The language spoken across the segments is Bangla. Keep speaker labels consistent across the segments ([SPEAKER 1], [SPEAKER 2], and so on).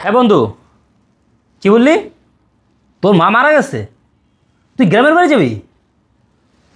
[SPEAKER 1] হ্যাঁ বন্ধু, কি বললি? তোর মা মারা গেছে, তুই গ্রামের বাড়ি যাবি?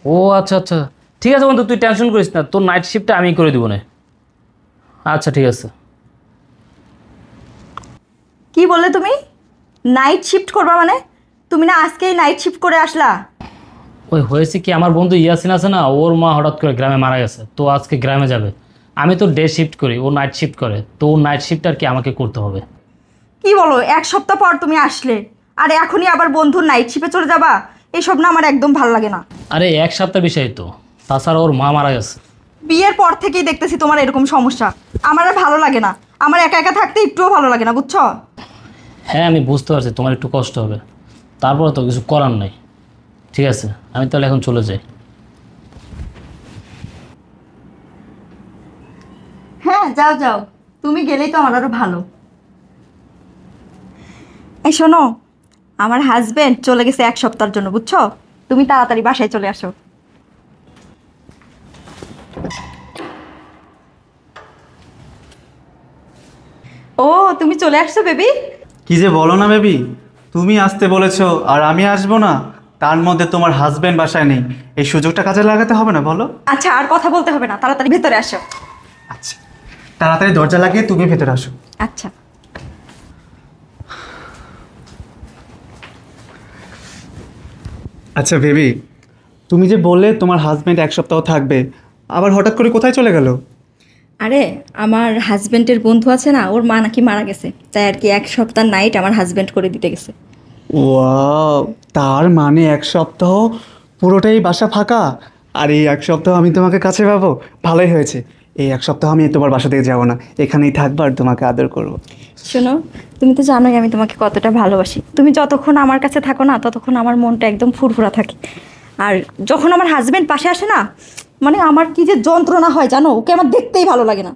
[SPEAKER 1] ও আচ্ছা আচ্ছা, ঠিক আছে বন্ধু, তুই টেনশন করিস না, তোর নাইট শিফটটা আমি করে দিব না। আচ্ছা ঠিক আছে।
[SPEAKER 2] কি বললে তুমি? নাইট শিফট করবা মানে? তুমি না আজকেই নাইট শিফট করে আসলা?
[SPEAKER 1] ওই হয়েছে কি, আমার বন্ধু ইয়াসিন আছে না, ওর মা হঠাৎ করে গ্রামে মারা গেছে, তো আজকে গ্রামে যাবে। আমি তো ডে শিফট করি, ও নাইট শিফট করে, তো ওর নাইট শিফট আর কি আমাকে করতে হবে।
[SPEAKER 2] কি বলো, এক সপ্তাহ পর তুমি আসলে আর এখনই আবার বন্ধুর নাইট শিফটে চলে যাবা? এইসব না আমার একদম ভালো লাগে না।
[SPEAKER 1] আরে এক সপ্তাহ বিষয় তো, তাছাড়া ওর মা মারা গেছে।
[SPEAKER 2] বিয়ের পর থেকেই দেখতেছি তোমার এরকম সমস্যা। আমার আর ভালো লাগে না, আমার একা একা থাকতে একটুও ভালো লাগে না, বুঝছো?
[SPEAKER 1] হ্যাঁ আমি বুঝতে পারছি তোমার একটু কষ্ট হবে, তারপরে তো কিছু করার নাই। ঠিক আছে, আমি তাহলে এখন চলে যাই।
[SPEAKER 2] হ্যাঁ যাও যাও, তুমি গেলেই তো আমার আরো ভালো। এই শোনো, আমার হাজবেন্ড চলে গেছে এক সপ্তাহের জন্য, বুঝছো? তুমি তাড়াতাড়ি বাসায় চলে আসো। ও, তুমি চলে আসছো বেবি?
[SPEAKER 3] কি যে বলো না বেবি, তুমি আসতে বলেছো আর আমি আসবো না? তার মধ্যে তোমার হাজবেন্ড বাসায় নেই, এই সুযোগটা কাজে লাগাতে হবে না বলো?
[SPEAKER 2] আচ্ছা আর কথা বলতে হবে না, তাড়াতাড়ি ভেতরে আসো।
[SPEAKER 3] আচ্ছা, তাড়াতাড়ি দরজা লাগিয়ে তুমি ভেতরে আসো।
[SPEAKER 2] আচ্ছা।
[SPEAKER 3] আচ্ছা বেবি, তুমি যে বললে তোমার হাজবেন্ড এক সপ্তাহ থাকবে, আবার হঠাৎ করে কোথায় চলে গেল?
[SPEAKER 2] আরে আমার হাজবেন্ডের বন্ধু আছে না, ওর মা নাকি মারা গেছে, তাই আর কি এক সপ্তাহ নাইট আমার হাজবেন্ড করে দিতে গেছে।
[SPEAKER 3] ওয়াও, তার মানে এক সপ্তাহ পুরোটাই বাসা ফাঁকা, আর এই এক সপ্তাহ আমি তোমাকে কাছে পাবো। ভালোই হয়েছে, এই এক সপ্তাহ আমি তোমার বাসা থেকে যাবো না, এখানেই থাকবো আর তোমাকে আদর করবো।
[SPEAKER 2] শোনো, তুমি তো জানোই আমি তোমাকে কতটা ভালোবাসি। তুমি যতক্ষণ আমার কাছে থাকো না, ততক্ষণ আমার মনটা একদম ফুরফুরা থাকে। আর যখন আমার হাজবেন্ড পাশে আসে না, মানে আমার কি যে যন্ত্রণা হয় জানো, ওকে আমার দেখতেই ভালো লাগে না।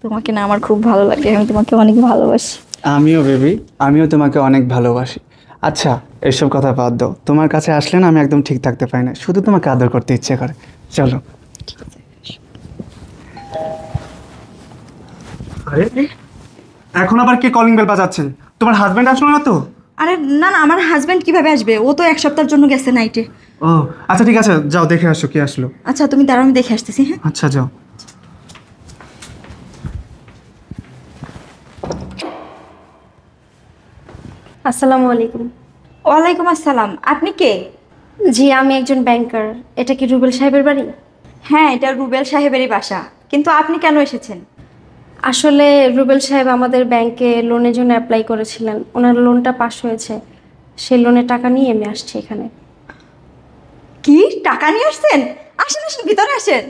[SPEAKER 2] তোমাকে না আমার খুব ভালো লাগে, আমি তোমাকে অনেক ভালোবাসি।
[SPEAKER 3] আমিও বেবি, আমিও তোমাকে অনেক ভালোবাসি। আচ্ছা, এসব কথা বাদ দাও, তোমার কাছে আসলে না আমি একদম ঠিক থাকতে পারি না, শুধু তোমাকে আদর করতে ইচ্ছে করে। চলো। আরে এখন আবার কে কলিং বেল বাজাচ্ছে? তোমার হাজবেন্ড আসলো না তো?
[SPEAKER 2] আরে না না, আমার হাজবেন্ড কিভাবে আসবে? ও তো এক সপ্তাহের জন্য গেছে নাইটে।
[SPEAKER 3] ও আচ্ছা ঠিক আছে, যাও দেখে আসো কে আসলো।
[SPEAKER 2] আচ্ছা তুমি দাঁড়াও, আমি দেখে আসতেছি। হ্যাঁ
[SPEAKER 3] আচ্ছা যাও।
[SPEAKER 4] আসসালামু আলাইকুম।
[SPEAKER 2] ওয়ালাইকুম আসসালাম, আপনি কে?
[SPEAKER 4] জি আমি একজন ব্যাংকার। এটা কি রুবেল সাহেবের বাড়ি?
[SPEAKER 2] হ্যাঁ এটা রুবেল সাহেবেরই বাসা, কিন্তু আপনি কেন এসেছেন?
[SPEAKER 4] আসলে রুবেল সাহেব আমাদের ব্যাংকে লোনের জন্য অ্যাপ্লাই করেছিলেন, ওনার লোনটা পাস হয়েছে, সেই লোনের টাকা নিয়ে আমি আসছি এখানে।
[SPEAKER 2] কি টাকা নিয়ে আসছেন? আসেন আসেন, ভিতরে আসেন।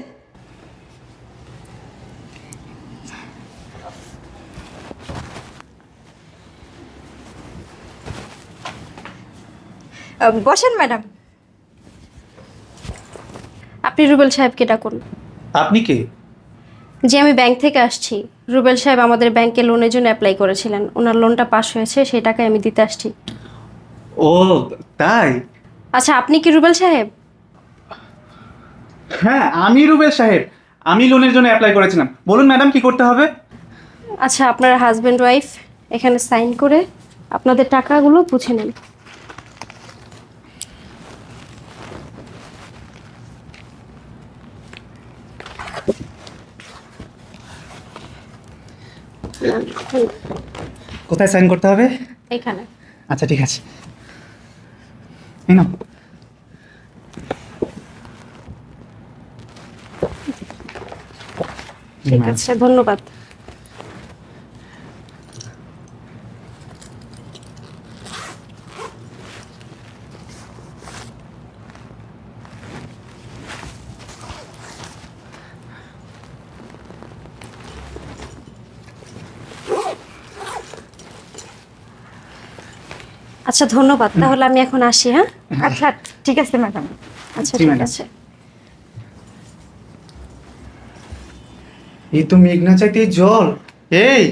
[SPEAKER 2] বসেন ম্যাডাম।
[SPEAKER 4] আপনি রুবেল সাহেবকে ডাকুন।
[SPEAKER 3] আপনি কে?
[SPEAKER 4] জি আমি ব্যাংক থেকে আসছি। রুবেল সাহেব আমাদের ব্যাংকে লোনের জন্য অ্যাপ্লাই করেছিলেন, ওনার লোনটা পাস হয়েছে, সেই টাকায় আমি দিতে আসছি।
[SPEAKER 3] ও তাই?
[SPEAKER 4] আচ্ছা আপনি কি রুবেল সাহেব?
[SPEAKER 3] হ্যাঁ আমি রুবেল সাহেব, আমি লোনের জন্য অ্যাপ্লাই করেছিলাম। বলুন ম্যাডাম কি করতে হবে?
[SPEAKER 4] আচ্ছা আপনার হাজব্যান্ড ওয়াইফ এখানে সাইন করে আপনাদের টাকাগুলো বুঝে নেন।
[SPEAKER 3] কোথায় সাইন করতে হবে?
[SPEAKER 4] এখানে।
[SPEAKER 3] আচ্ছা ঠিক আছে, এই নাও।
[SPEAKER 4] ঠিক আছে ধন্যবাদ। আচ্ছা ধন্যবাদ, তাহলে আমি এখন আসি। হ্যাঁ
[SPEAKER 2] আচ্ছা ঠিক আছে ম্যাডাম।
[SPEAKER 4] আচ্ছা
[SPEAKER 3] জি,
[SPEAKER 4] ঠিক
[SPEAKER 3] ম্যাডাম।
[SPEAKER 4] আছে।
[SPEAKER 3] এই তো মেঘনা চাইতে জল। এই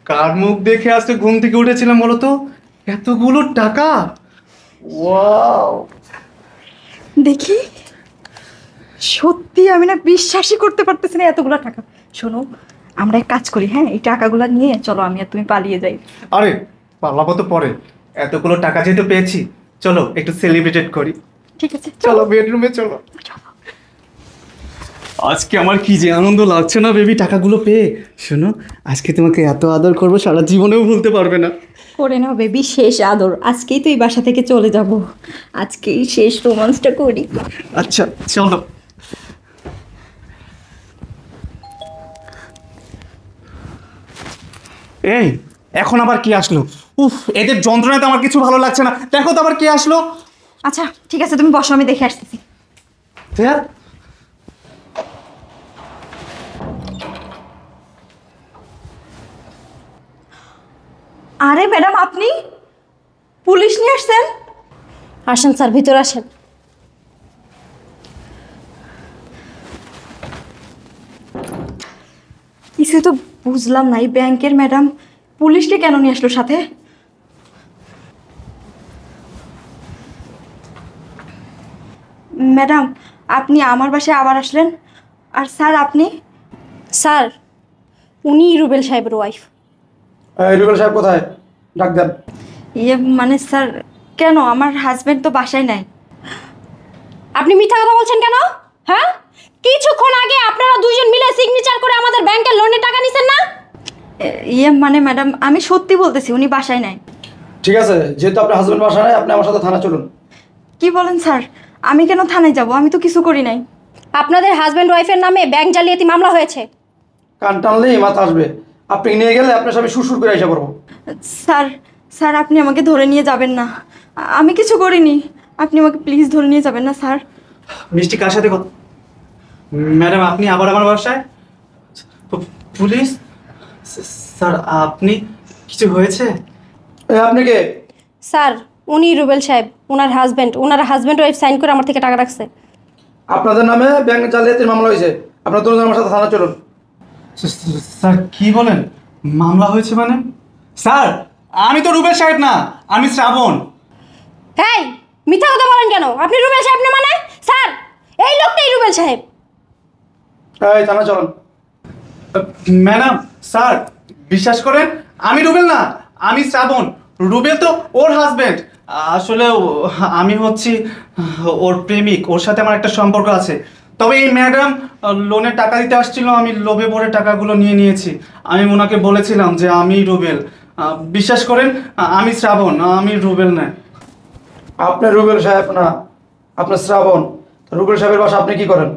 [SPEAKER 3] কার মুখ দেখে আজকে ঘুম থেকে উঠেছিলাম বলো তো? এতগুলো টাকা! ওয়াও!
[SPEAKER 2] দেখি, সত্যি আমি না বিশ্বাসই করতে পারতেছি না এতগুলো টাকা। শোনো, আমরা এক কাজ করি, হ্যাঁ, এই টাকাগুলো নিয়ে চলো আমি আর তুমি পালিয়ে যাই।
[SPEAKER 3] আরে পালাবো তো পরে, এতগুলো টাকা যেহেতু পেয়েছি, চলো একটু সেলিব্রেটেড করি।
[SPEAKER 2] ঠিক আছে,
[SPEAKER 3] চলো বেডরুমে চলো। আজকে আমার কি যে আনন্দ লাগছে না বেবি টাকাগুলো পেয়ে। শোনো, আজকে তোমাকে এত আদর করবো সারা জীবনেও ভুলতে পারবে না।
[SPEAKER 2] করে নাও বেবি, শেষ আদর। আজকেই তো এই বাসা থেকে চলে যাব, আজকেই শেষ রোমান্সটা করি।
[SPEAKER 3] আচ্ছা চলো। এই এখন আবার কি আসলো? উফ, এদের যন্ত্রণায় তো আমার কিছু ভালো লাগছে না। দেখো তো আবার কি আসলো।
[SPEAKER 2] আচ্ছা ঠিক আছে, তুমি বসো, আমি দেখে আসতেছি।
[SPEAKER 3] ধ্যাৎ।
[SPEAKER 2] আরে ম্যাডাম, আপনি পুলিশ নিয়ে আসছেন?
[SPEAKER 4] আসেন স্যার, ভিতরে আসেন।
[SPEAKER 2] কিছু তো বুঝলাম না, এই ব্যাংকের ম্যাডাম পুলিশকে কেন নিয়ে আসলো সাথে? ম্যাডাম, আপনি আমার বাসায় আবার আসলেন? আর স্যার আপনি?
[SPEAKER 4] স্যার, উনি রুবেল সাহেবের ওয়াইফ।
[SPEAKER 5] রুবেল সাহেব কোথায়? ডাক দেন।
[SPEAKER 2] ইয়ে মানে স্যার, কেন? আমার হাজবেন্ড তো বাসায় নাই।
[SPEAKER 4] আপনি মিথ্যা কথা বলছেন কেন? হ্যাঁ, কিছুক্ষণ আগে আপনারা দুইজন মিলে সিগনেচার করে আমাদের ব্যাংকের লোনের টাকা নিছেন না?
[SPEAKER 2] ইয়ে মানে ম্যাডাম, আমি সত্যি বলতেছি, উনি বাসায় নাই।
[SPEAKER 5] ঠিক আছে, যেহেতু আপনার হাজবেন্ড বাসা নাই, আপনি আমার সাথে থানা চলুন।
[SPEAKER 2] কি বলেন স্যার? আমি কেন থানায় যাব? আমি তো কিছু করি নাই।
[SPEAKER 4] আপনাদের হাজব্যান্ড ওয়াইফের নামে ব্যাংক জালিয়াতি মামলা হয়েছে।
[SPEAKER 5] কান টানলেই মাথা আসবে। আপনি নিয়ে গেলে আপনার সামনে সুরসুর করে এসে পড়বো।
[SPEAKER 2] স্যার, স্যার আপনি আমাকে ধরে নিয়ে যাবেন না, আমি কিছু করিনি। আপনি আমাকে প্লিজ ধরে নিয়ে যাবেন না স্যার।
[SPEAKER 3] মিষ্টি কার সাথে কথা? ম্যাডাম আপনি আবার আমার বাসায়? পুলিশ? স্যার আপনি, কিছু হয়েছে?
[SPEAKER 5] আপনি কে?
[SPEAKER 4] স্যার, উনি রুবেল সাহেব, ওনার হাজব্যান্ড। ওনার হাজব্যান্ড ওয়াইফ সাইন করে আমার থেকে টাকা রাখছে।
[SPEAKER 5] আপনাদের নামে ব্যাংক জালিয়াতির মামলা হয়েছে। আপনার দুজন আমার সাথে থানা চলুন।
[SPEAKER 3] স্যার কি বলেন? মামলা হয়েছে মানে? স্যার আমি তো রুবেল সাহেব না, আমি শ্রাবণ।
[SPEAKER 4] এই মিথ্যা কথা বলেন কেন? আপনি রুবেল সাহেব না মানে? স্যার, এই লোকটাই রুবেল সাহেব।
[SPEAKER 5] এই থানা চলুন।
[SPEAKER 3] ম্যাডাম, স্যার বিশ্বাস করেন আমি রুবেল না, আমি শ্রাবণ। রুবেল তো ওর হাজবেন্ড। আসলে আমি হচ্ছি ওর প্রেমিক, ওর সাথে আমার একটা সম্পর্ক আছে। তবে এই ম্যাডাম লোনের টাকা দিতে আসছিল, আমি লোভে পড়ে টাকাগুলো নিয়ে নিয়েছি। আমি ওনাকে বলেছিলাম যে আমি রুবেল। বিশ্বাস করেন আমি শ্রাবণ, আমি রুবেল না।
[SPEAKER 5] আপনি রুবেল সাহেব না, আপনার শ্রাবণ। রুবেল সাহেবের বাসা আপনি কি করেন?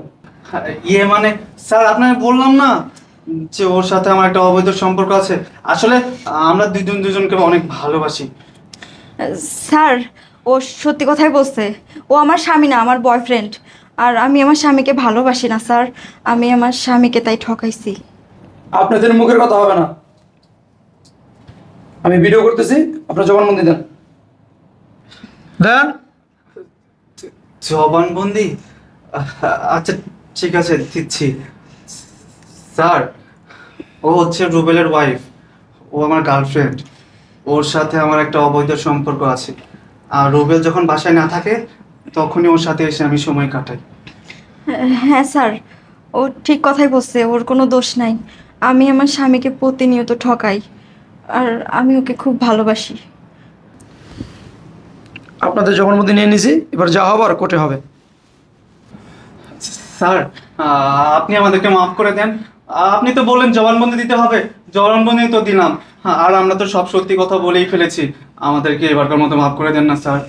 [SPEAKER 3] ইয়ে মানে স্যার আপনাকে বললাম না যে ওর সাথে আমার একটা অবৈধ সম্পর্ক আছে। আসলে আমরা দুজনকে অনেক ভালোবাসি।
[SPEAKER 2] স্যার, ও সত্যি কথাই বলছে। ও আমার স্বামী না, আমার বয়ফ্রেন্ড। আর আমি আমার স্বামীকে ভালোবাসি না স্যার, আমি আমার স্বামীকে তাই ঠকাইছি।
[SPEAKER 5] আপনাদের মুখের কথা হবে না। আমি ভিডিও করতেছি, আপনার জবানবন্দি দেন। দেন।
[SPEAKER 3] জবানবন্দি? আচ্ছা ঠিক আছে দিচ্ছি। স্যার ও হচ্ছে রুবেলের ওয়াইফ, ও আমার গার্লফ্রেন্ড। ওর সাথে আমার একটা অবৈধ সম্পর্ক আছে। আর রুবেল যখন বাসায় না থাকে তখনই ওর সাথে এসে আমি সময় কাটাই।
[SPEAKER 2] হ্যাঁ স্যার, ও ঠিক কথাই বলছে, ওর কোনো দোষ নাই। আমি আমার স্বামীকে প্রতিনিয়ত ঠকাই, আর আমি ওকে খুব ভালোবাসি।
[SPEAKER 5] আপনাদের জবানবন্দি নিয়ে নিছি, এবার যা হবার কোর্টে হবে।
[SPEAKER 3] স্যার আপনি আমাদেরকে মাফ করে দেন। আপনি তো বললেন জবানবন্দি দিতে হবে, জবানবন্দি তো দিলাম। আর আমরা তো সব সত্যি কথা বলেই ফেলেছি। আমাদেরকে এবারকার মতো মাফ করে দেন না স্যার।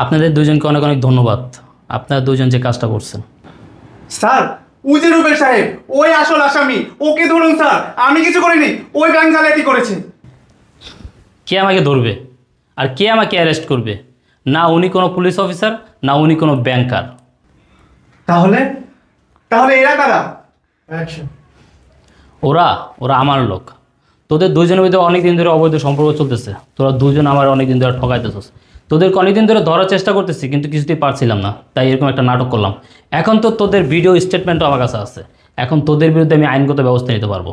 [SPEAKER 1] আপনাদের দুজনকে অনেক অনেক ধন্যবাদ, আপনারা দুজন যে কাজটা করছেন।
[SPEAKER 3] স্যার ওই যে রুবেল সাহেব, ওই আসল আসামি, ওকে ধরুন স্যার। আমি কিছু করিনি, ওই ব্যাংক জালিয়াতি করেছে।
[SPEAKER 1] কে আমাকে ধরবে আর কে আমাকে অ্যারেস্ট করবে? না উনি কোনো পুলিশ অফিসার, না উনি কোনো ব্যাংকার।
[SPEAKER 3] তাহলে তাহলে এরা কারা?
[SPEAKER 1] ওরা ওরা আমার লোক। তোদের দুজনের ভিতরে অনেক দিন ধরে অবৈধ সম্পর্ক চলতেছে। তোরা দুজন আমার অনেক দিন ধরে ঠকাইতেছিস। তোদেরকে অনেকদিন ধরে ধরার চেষ্টা করতেছি, কিন্তু কিছুতেই পারছিলাম না, তাই এরকম একটা নাটক করলাম। এখন তো তোদের ভিডিও স্টেটমেন্টও আমার কাছে আছে। এখন তোদের বিরুদ্ধে আমি আইনগত ব্যবস্থা নিতে পারবো।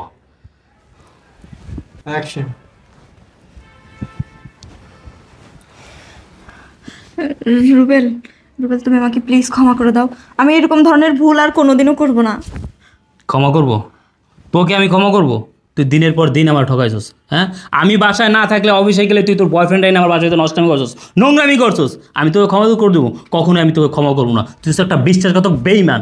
[SPEAKER 2] রুবেল, রুবেল তুমি আমাকে প্লিজ ক্ষমা করে দাও। আমি এরকম ধরনের ভুল আর কোনোদিনও করব না।
[SPEAKER 1] ক্ষমা করব? তোকে আমি ক্ষমা করব? তুই দিনের পর দিন আমার ঠকাইছস। হ্যাঁ, আমি বাসায় না থাকলে অফিসে গেলে তুই তোর বয়ফ্রেন্ড আইন আমার বাসায় নষ্টামি করছস, নোংরামি করছস। আমি তোকে ক্ষমা তো করে দেবো, কখনোই আমি তোকে ক্ষমা করবো না। তুই তো একটা বিশ্বাসঘাতক বেইমান।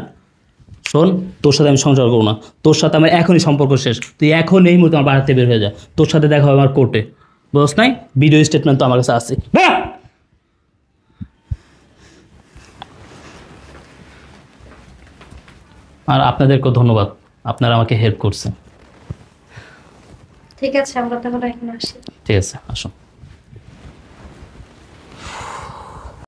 [SPEAKER 1] শোন, তোর সাথে আমি সংসার করবো না, তোর সাথে আমার এখনই সম্পর্ক শেষ। তুই এখন এই মুহূর্তে আমার বাড়িতে বের হয়ে যা, তোর সাথে দেখা হবে আমার কোর্টে। বুঝছ নাই? ভিডিও স্টেটমেন্ট তো আমার কাছে আছে। আর আপনাদেরকেও ধন্যবাদ, আপনারা আমাকে হেল্প করছেন।
[SPEAKER 4] ঠিক আছে, আমরা তাহলে এখন আসি।
[SPEAKER 1] ঠিক আছে, আসুন।